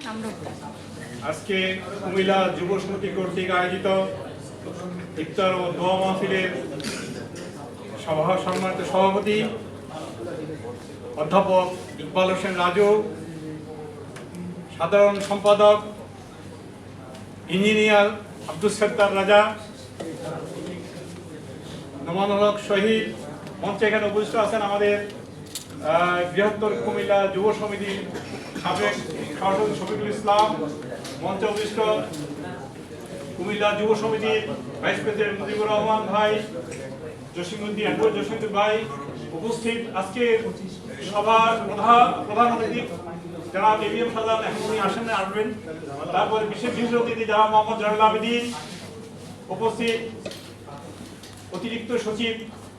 আজকে কুমিল্লা যুব সমিতি কর্তৃক আয়োজিত ইফতার ও দোয়া মাহফিলের সম্মানিত সভাপতি অধ্যাপক ইকবাল হোসেন রাজু, সাধারণ সম্পাদক ইঞ্জিনিয়ার আব্দুল সত্তার রাজা, নোমানুল হক শহীদ, মঞ্চে এখানে উপস্থিত আছেন আমাদের বৃহত্তর কুমিল্লা যুব সমিতির সাবেক সভাপতি শফিকুল ইসলাম, মঞ্চে উপস্থিত কুমিল্লা যুব সমিতির ভাইস প্রেসিডেন্ট মুজিবুর রহমান ভাই, জসিমউদ্দিন ভাই, উপস্থিত আজকে সভার প্রধান অতিথি জনাব এবিএম সাদাত, এখন উনি আসবেন। তারপরে বিশেষ অতিথি জনাব মোহাম্মদ জয়নুল আবেদিন, উপস্থিত অতিরিক্ত সচিব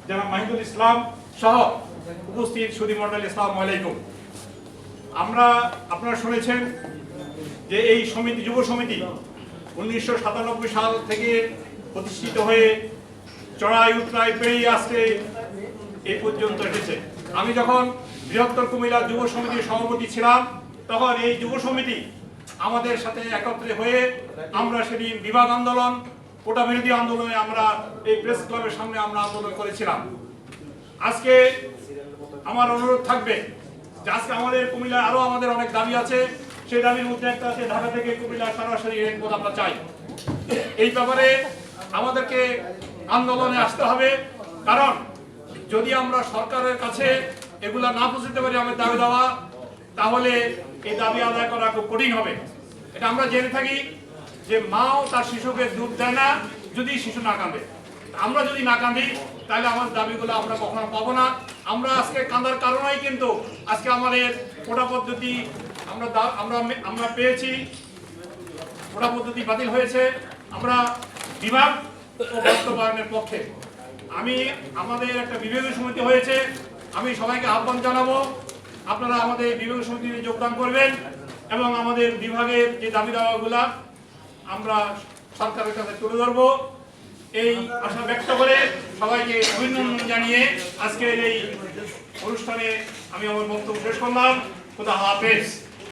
জনাব মাহিদুল ইসলাম সহ উপস্থিত সুধী মণ্ডলী, আসসালামু আলাইকুম। আপনারা শুনেছেন যে এই সমিতি যুব সমিতি 1997 সাল থেকে প্রতিষ্ঠিত হয়ে চড়াই উতরাই পেরিয়ে আজকে এই পর্যন্ত এসেছে। আমি যখন বৃহত্তর কুমিল্লা যুব সমিতির সভাপতি ছিলাম, তখন এই যুব সমিতি আমাদের সাথে একত্রে হয়ে আমরা সেদিন বিভাগ আন্দোলন, কোটা বিরোধী আন্দোলনে আমরা এই প্রেস ক্লাবের সামনে আমরা আন্দোলন করেছিলাম। আজকে আমার অনুরোধ থাকবে যে আজকে আমাদের কুমিল্লায় আরো আমাদের অনেক দাবি আছে। সেই দাবির মধ্যে একটা আছে ঢাকা থেকে কুমিল্লা সরাসরি রেলপথ আমরা চাই। এই ব্যাপারে আমাদেরকে আন্দোলনে আসতে হবে, কারণ যদি আমরা সরকারের কাছে এগুলা না পৌঁছতে পারি আমাদের দাবি দেওয়া, তাহলে এই দাবি আদায় করা খুব কঠিন হবে। এটা আমরা জেনে থাকি যে মাও তার শিশুকে দুধ দেয় না যদি শিশু না কাঁদে। আমরা যদি না কাঁদি তাহলে আমাদের দাবিগুলো আমরা কখনো পাবো না। আমরা আজকে কাঁদার কারণেই কিন্তু আজকে আমাদের কোটা পদ্ধতি আমরা পেয়েছি, কোটা পদ্ধতি বাতিল হয়েছে। আমরা বিভাগ ও বাস্তবায়নের পক্ষে। আমাদের একটা বিভাগীয় সমিতি হয়েছে। আমি সবাইকে আহ্বান জানাবো, আপনারা আমাদের বিভাগীয় সমিতিতে যোগদান করবেন এবং আমাদের বিভাগের যে দাবি দাওয়াগুলা আমরা সরকারের কাছে তুলে ধরবো। এই আশা ব্যক্ত করে সবাইকে অভিনন্দন জানিয়ে আজকের এই অনুষ্ঠানে আমি আমার বক্তব্য শেষ করলাম। খোদা হাফেজ।